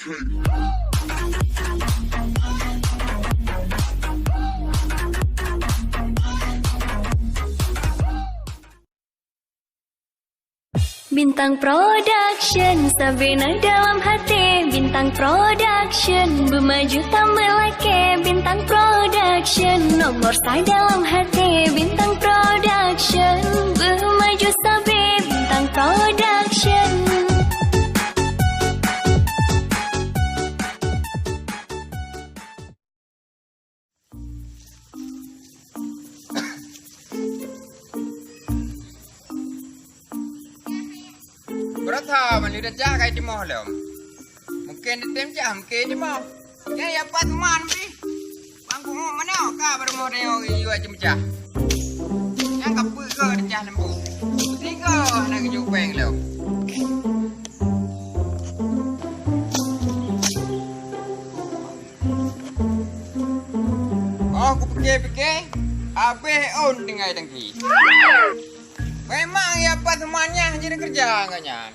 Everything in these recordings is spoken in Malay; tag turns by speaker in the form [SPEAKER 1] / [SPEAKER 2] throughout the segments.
[SPEAKER 1] Bintang Production, Sabrina dalam hati. Bintang Production, bermaju tak melake. Bintang Production, nomor saya dalam hati. Bintang Production, bermaju Sabri. Bintang Production.
[SPEAKER 2] Berapa mana dah jaga di malam? Mungkin di tim jam mungkin di malam. Ya pat man bi. Bangku mana kah baru mau dia iu aja macam. Yang kapu ke di jah lembu. Tiga nak kejuk peng leo. Oh, aku fikir-fikir. Habis on dengan tangki. Memang ya apa temannya jadi kerja enggaknya.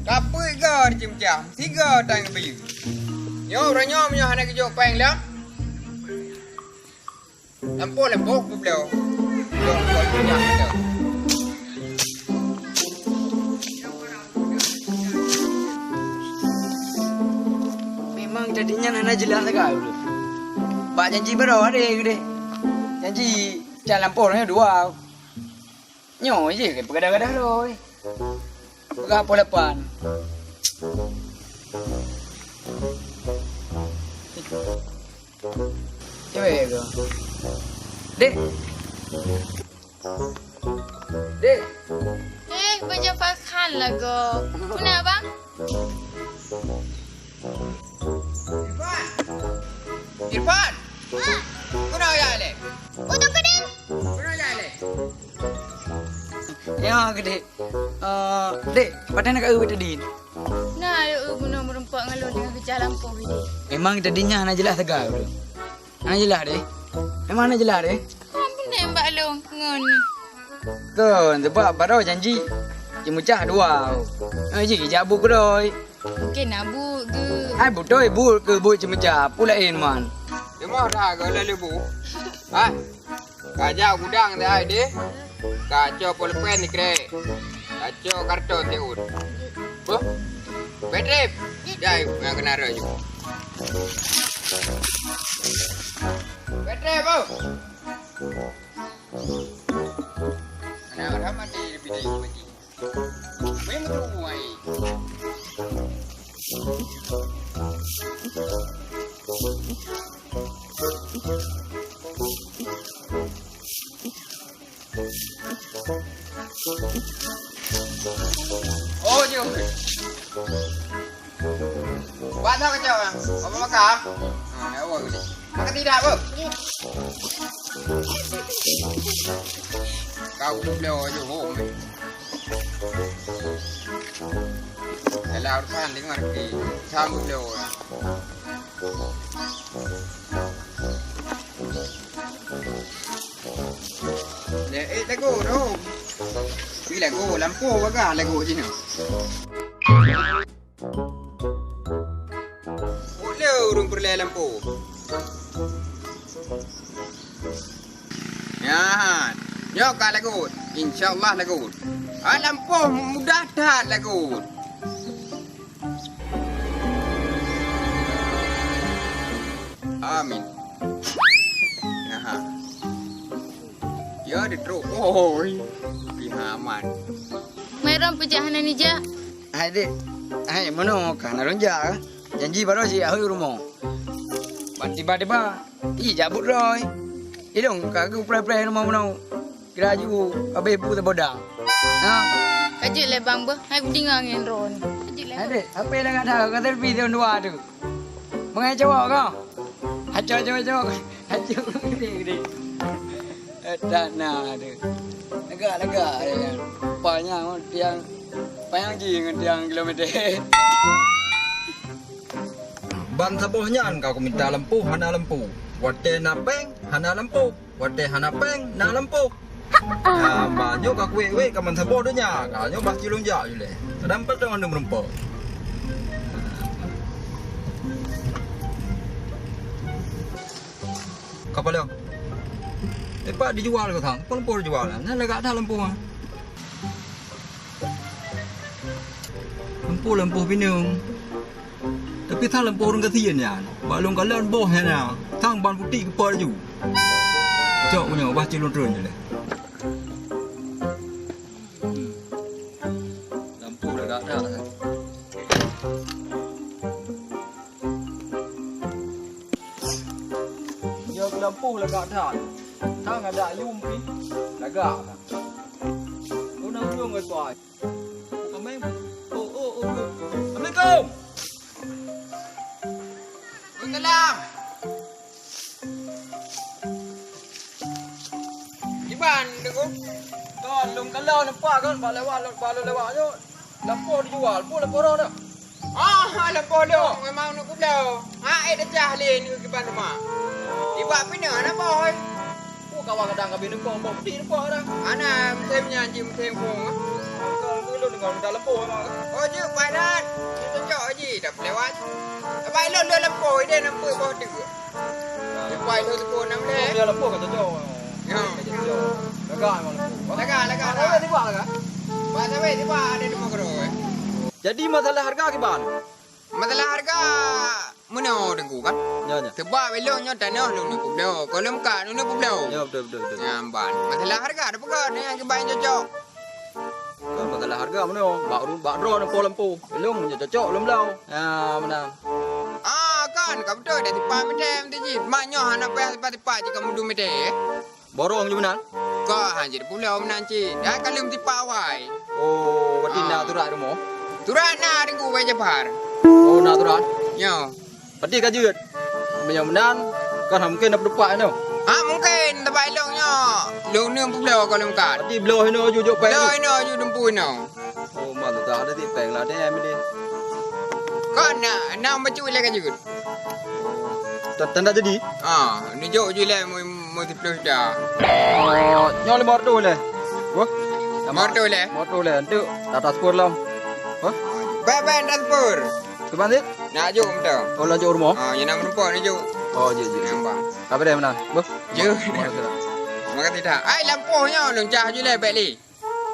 [SPEAKER 2] Kapui ke macam-macam. Tiga tang bayu. Nyo ranyo menyo hana kejo peng lam. Lampu ku beliau. Yo kau punya tu.
[SPEAKER 3] Memang jadinya nana jelas sekali dulu. Pak janji berapa hari gede? Janji jalan pornya dua. Nyo je ke pegadah-gadah doi. Pegah pol depan. Cewek ke? Dek. Dek.
[SPEAKER 4] Baca pakan lah go. Kenapa bang?
[SPEAKER 2] Irfan. Kau nak ya le?
[SPEAKER 4] Untuk keding.
[SPEAKER 2] Kau nak ya le?
[SPEAKER 3] Ya gede. Dek, pada nak ke tadi.
[SPEAKER 4] Nah, guna merempak ngalun dengan kerja lampu ini.
[SPEAKER 3] Memang tadinya nak jelas tegak dulu. Nak jelas deh. Memang nak jelas deh.
[SPEAKER 4] Apa ni mbak long ngon?
[SPEAKER 3] Kan sebab baru janji. Cemecah dua. Ji jabu kedoi.
[SPEAKER 4] Mungkin abu ke.
[SPEAKER 3] Ai butoi bu ke bu cemecah pulain man.
[SPEAKER 2] Dia mau dah ke lebu. Ha? Kajak gudang dah deh. Kacau pulpen ni kre. Kacau karton tiun. Boh. Petrip. Jai yang kena roju. Petrip boh. Kena orang mati lebih dari mati. Memang tu ai. Oh, jom. Buat apa kacau? Apa makan? Awak ni. Makan tidak apa? Kau beliau aja home. Kalau urusan dengan di sanggup beliau. Lagu tu. Pergi lagu lampu bagah lagu sini. Boleh urung perlu lampu. Ya, yo ka lagu. Insya-Allah lagu. Lampu mudah dah lagu. Amin. Ya, dia teruk. Oh, pihaman.
[SPEAKER 4] Meram pejahanan ni je.
[SPEAKER 3] Hai dek. Hai mana kan ronja. Janji baru si ahui rumah. Tiba-tiba jabut roi. Dong kagak pray-pray rumah mana. Kira ju abe pu bodang. Ha.
[SPEAKER 4] Kajut le bang bah. Hai dengar ngin ron. Kajut le.
[SPEAKER 3] Hai dek, apa yang nak tahu kata video dua tu. Mengai cowok kau. Cowok. Gede. Dana ada. Lega ya. Banyak tiang dengan tiang kilometer.
[SPEAKER 5] Ban sabohnya kau minta lampu, hana lampu. Wate napeng, hana lampu. Wate hana peng, na lampu. Banyak kau we kaman saboh dunya. Kau baki lonja je le. Dapat dengan merempok. kapal yang. Pak dijual ke thang, lempuh dijual. Nah lega dah lempuh. Lempuh pinung. Tapi thang lempuh orang ketian ya. Balong kalian boh ya. Thang ban putih kepal ju. Cok punya bah cilon turun je. Lempuh lega dah. Yo lempuh lega dah. Thang ada yumpi lega. Kau nak buang ke tuai? Kami, Assalamualaikum.
[SPEAKER 2] Waalaikumsalam. Iban dego.
[SPEAKER 5] Tolong kalau nampak kan balewat je. Lampu dijual, pun lampu dah.
[SPEAKER 2] Ah, lempo dah. Memang nak kublau. Ha, dah cah le ni ke ban rumah. Iba pina nak boy.
[SPEAKER 5] Kawan kadang kabin nampak, bawa putih nampak dah.
[SPEAKER 2] Ana mtem nyanyi mtem pung.
[SPEAKER 5] Kalau lu dengan dalam lampu memang.
[SPEAKER 2] Oh, je badan. Kita cok je dah lewat. Abai lo lempo dia nampak bawah tu. Lepai lo tu nam le.
[SPEAKER 5] Dia lampu kata jauh.
[SPEAKER 2] Ya.
[SPEAKER 5] Lega memang lampu.
[SPEAKER 2] Lega.
[SPEAKER 5] Ada tiba lega.
[SPEAKER 2] Bahasa we tiba ada di Mogoro.
[SPEAKER 5] Jadi masalah harga kiban.
[SPEAKER 2] Masalah harga mana dengku kan?
[SPEAKER 5] Ya.
[SPEAKER 2] Sebab beloknya tanah lu nak kublau. Kalau muka lu nak kublau.
[SPEAKER 5] Ya betul.
[SPEAKER 2] Nyamban. Masalah harga ada pegang ni yang kebaik cocok.
[SPEAKER 5] Kan masalah harga mana? Bak ro lampu. Belum cocok belum lau. Ya mana?
[SPEAKER 2] Ah kan, kau betul dah tipa medem tu je. Maknya anak payah tipa je kamu du medem.
[SPEAKER 5] Borong je benar.
[SPEAKER 2] Kau hanya pulau menanci. Dah kalau tipa awai.
[SPEAKER 5] Oh, berarti nak turak rumah.
[SPEAKER 2] Turan na dengku baca par.
[SPEAKER 5] Oh, nak turak.
[SPEAKER 2] Yo.
[SPEAKER 5] Berarti kajut. Menyamanan kan mungkin dapat depan tu.
[SPEAKER 2] Ah mungkin tempat eloknya. Lu ni pulau kalau muka.
[SPEAKER 5] Berarti belah ini jujuk peng.
[SPEAKER 2] Belah ini ju dempu ini.
[SPEAKER 5] Oh, malu tak ada ti peng lah dia mesti.
[SPEAKER 2] Kau nak baca lagi kajut.
[SPEAKER 5] Tanda jadi.
[SPEAKER 2] Ah, ni jauh je lah mau dipeluk dah.
[SPEAKER 5] Oh, nyol motor le. Wah.
[SPEAKER 2] Motor le.
[SPEAKER 5] Motor le. Tu atas sport lah. Wah.
[SPEAKER 2] Baik transport.
[SPEAKER 5] Tu bandit.
[SPEAKER 2] Nak jom betul.
[SPEAKER 5] Oh, lanjut rumah.
[SPEAKER 2] Ah, yang nak menumpuk ni jom.
[SPEAKER 5] Oh, je.
[SPEAKER 2] Nampak.
[SPEAKER 5] Apa dia mana? Wah.
[SPEAKER 2] Je. Maka tidak. Ai lampunya long cah je lah baik li.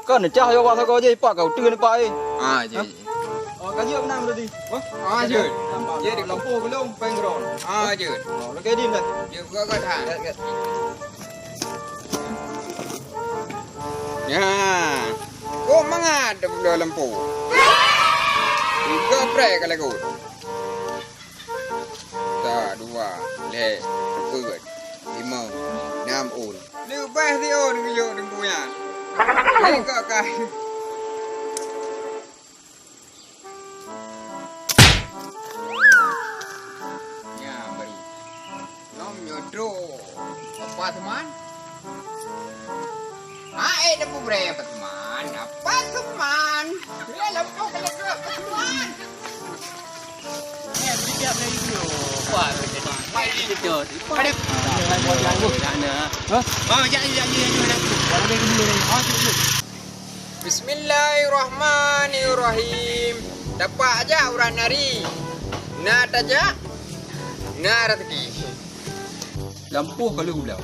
[SPEAKER 5] Kan cah yo wa kau je pak kau tu ni pak ai.
[SPEAKER 2] Ah, je.
[SPEAKER 5] Oh, kajut menang tadi. Wah.
[SPEAKER 2] Ah, je.
[SPEAKER 5] Je di lampu belum peng ron.
[SPEAKER 2] Ah, je.
[SPEAKER 5] Oh, lagi dim dah.
[SPEAKER 2] Je kau dah. Ya. Kau mangat dah lampu. Tiga prek kalau kau. Tak, dua, le, empat, lima, enam on. Lebih dia on kejut dempunya. Mereka kah? Ya, beri. Nom nyodro. Apa teman? Dah berapa apa teman? Apa teman? Ya, lampu kalau kau apa teman? Bismillahirrahmanirrahim. Dapat aja orang nari. Nak aja. Nak rezeki.
[SPEAKER 5] Lampu kalau ulau.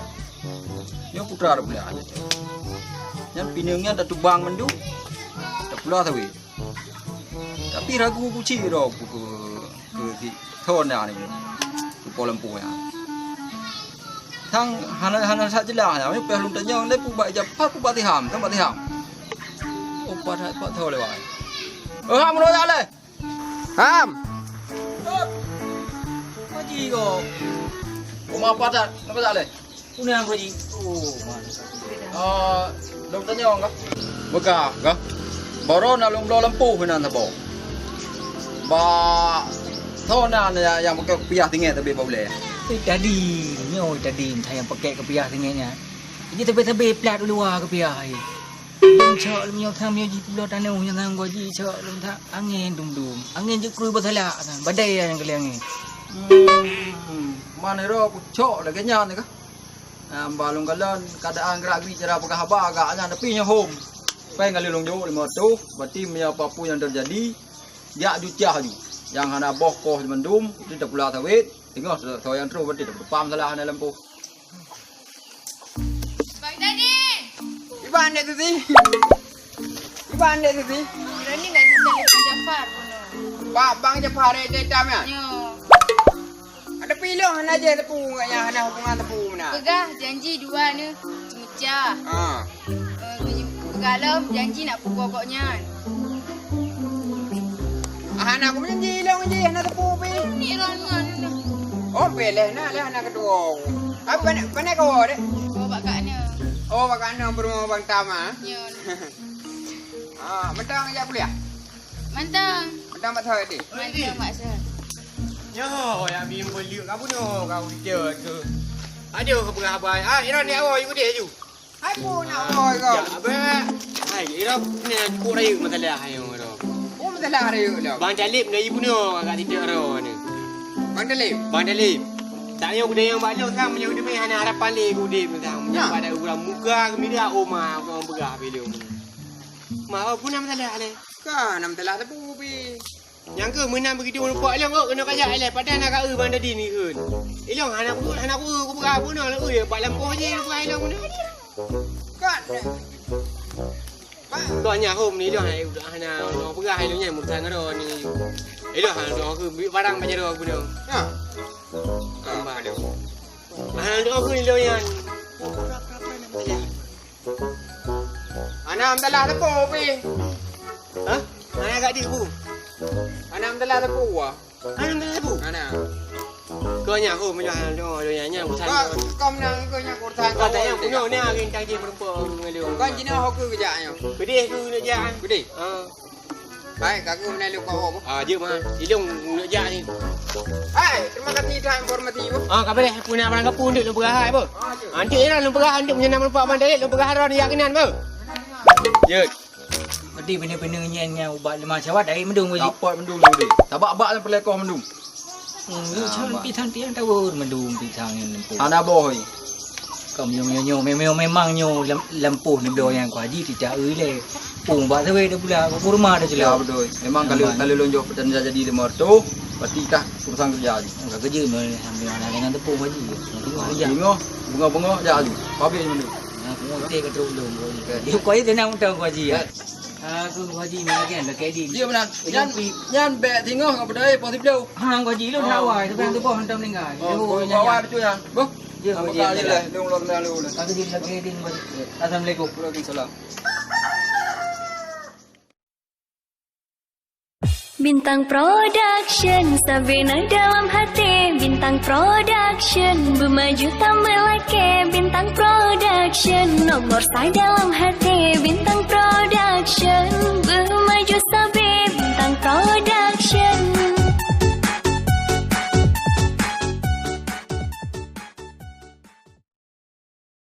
[SPEAKER 5] Yang putra ada boleh aja. Yang pinangnya tak tubang mendu. Tak pula tahu. Tapi ragu kuci ro ke thon ni. Ku lampu ya. Thang hana saja lah. Yang pelum tanya le pu ba japat pu ba tiham, thang ba tiham. Oh pada pak thau le wai. Ham lo ya le.
[SPEAKER 2] Ham.
[SPEAKER 5] Haji ko. Oma apa tak? Apa tak le? Punya aku ji. Oh mana. Long tanya enggak? Beka, enggak? Baru nak long lampu hinan tabo. Ba thona yang pakai kopiah tinggi tapi boleh.
[SPEAKER 6] Tadi saya pakai kopiah tingginya. Jadi tapi plat luar kopiah ai. Cak lu nyok tham nyok pula tanah yang nang gua ji cak lu tak angin dum. Angin je krui bathala kan. Badai yang kalian ni.
[SPEAKER 5] Mana ro cok lagi nyan ni ka? Balong galon keadaan gerak bicara pakai haba agaknya tapi nya home. Pai ngali long jo 500 berarti punya apa yang terjadi dia jucah ju. Yang hana boh koh mendum itu tak pula tawit. Tengok saya yang terus berarti tak pam salah hana lampu.
[SPEAKER 2] pandai tu sih. Pandai tu sih.
[SPEAKER 4] Berani nak kita telefon Jafar pun.
[SPEAKER 2] Bang Jafar dia tam ya.
[SPEAKER 4] Nyo.
[SPEAKER 2] Ada pilih hana je tepu nganya hana hubungan tepu mana.
[SPEAKER 4] Pegah janji dua ni. Cemecah. Pegalam janji nak pokoknya.
[SPEAKER 2] Hana aku menjanji long je hana tepu pi.
[SPEAKER 4] Ni rongan ni.
[SPEAKER 2] Oh pilih na lah hana kedua. Apa mana kau dek?
[SPEAKER 4] Kau bak kat ni.
[SPEAKER 2] Oh bakal nak berumah bang Tama.
[SPEAKER 4] Nyo.
[SPEAKER 2] Mentang aja kuliah.
[SPEAKER 4] Mantang.
[SPEAKER 2] Mentang mak thoi dik.
[SPEAKER 4] Mantang maksa.
[SPEAKER 7] Yo, ya bim beliuk kamu no kau dia ke. Ada ke berapa? Ira ni awak ikut dia ju.
[SPEAKER 2] Hai pun nak oi kau.
[SPEAKER 7] Ya, abe. Hai, ira ni ku rayu masalah hayo ro.
[SPEAKER 2] Oh masalah hari lah.
[SPEAKER 7] Bang Dalip ni ibu no agak tidak ro ni.
[SPEAKER 2] Bang Dalip.
[SPEAKER 7] Bang Dalip. Tak yo kuda yang balok kan punya udah hana harapan le ku dia mentang. Pada orang muka kemedia oma orang begah beliau. Mau pun nama masalah le.
[SPEAKER 2] Kan nam telah tepu pi.
[SPEAKER 7] Yang ke menang begitu lupa Ilong kau kena kajak le padahal nak kau bang tadi ni kan. Ilong anak aku berapa pun nak ya pak lampu je lupa Ilong ni.
[SPEAKER 2] Kan.
[SPEAKER 7] Kau nya home ni Ilong hana orang pegah Ilongnya murtang ro ni. Ilong hana aku barang banyak ro aku dah.
[SPEAKER 2] Ha.
[SPEAKER 7] Tambah dah. Hana aku Ilong yang.
[SPEAKER 2] Anam telah tepu pi.
[SPEAKER 7] Ha? Mana kat dia bu?
[SPEAKER 2] Anam telah tepu ah.
[SPEAKER 7] Hana dah bu.
[SPEAKER 2] Ana.
[SPEAKER 7] Kau nya home ni hana do yang murtang.
[SPEAKER 2] Kau menang kau nyak kurang
[SPEAKER 7] Kau tak yang punya ni agen tak je perempuan ngelio.
[SPEAKER 2] Kau jina hoku kerjanya.
[SPEAKER 7] Gede tu nak jalan.
[SPEAKER 2] Gede.
[SPEAKER 7] Ha.
[SPEAKER 2] Baik, aku menelu kau apa?
[SPEAKER 7] Ah, dia mah. Ilong nak jalan ni.
[SPEAKER 2] Hai, terima kasih dah informasi bu.
[SPEAKER 7] Ah, kau boleh punya barang kapun duk lu berahai apa? Antik ni lu berahai antik punya nama lupa mandalik lu berahai ron yak kenan apa? Jut.
[SPEAKER 6] Tadi benar-benar nyen ubat lemah cawat dari mendung wajib.
[SPEAKER 3] Dapat mendung dulu dek. Tabak-bak lah pelekoh mendung.
[SPEAKER 6] Lu cakap pitang tiang tahu mendung pitang yang lempuh.
[SPEAKER 3] Ana boy.
[SPEAKER 6] Kau nyo memang nyo lempuh ni belo yang kau haji tidak le. Pung buat sawe dah pula kau rumah dah
[SPEAKER 3] Ya
[SPEAKER 6] jelah.
[SPEAKER 3] betul. Memang kalau lonjok dan jadi lemar tu, pasti tak urusan kerja ni.
[SPEAKER 6] Enggak kerja ni ambil anak dengan tepung haji. Tengok kerja.
[SPEAKER 3] Bunga jadi. Habis mendung.
[SPEAKER 6] Aku ngotek ke terus belum. Kau itu tenang tahu kau haji ya. Aku haji ni kan dah kedi.
[SPEAKER 3] Dia benar. Nyan bet tengok apa dah possible.
[SPEAKER 6] Hang kau haji lu rawai tapi hang tu pun hantam meninggal.
[SPEAKER 3] Oh, awak betul ya. Boh.
[SPEAKER 6] Dia
[SPEAKER 3] Apa
[SPEAKER 6] haji.
[SPEAKER 3] kali lah, long lalu lah.
[SPEAKER 6] Aku jadi lagi kedi. Assalamualaikum.
[SPEAKER 3] Waalaikumsalam.
[SPEAKER 1] Bintang Production, Sabina dalam hati. Bintang Production, bermaju tak melake. Bintang Production, nomor saya dalam hati.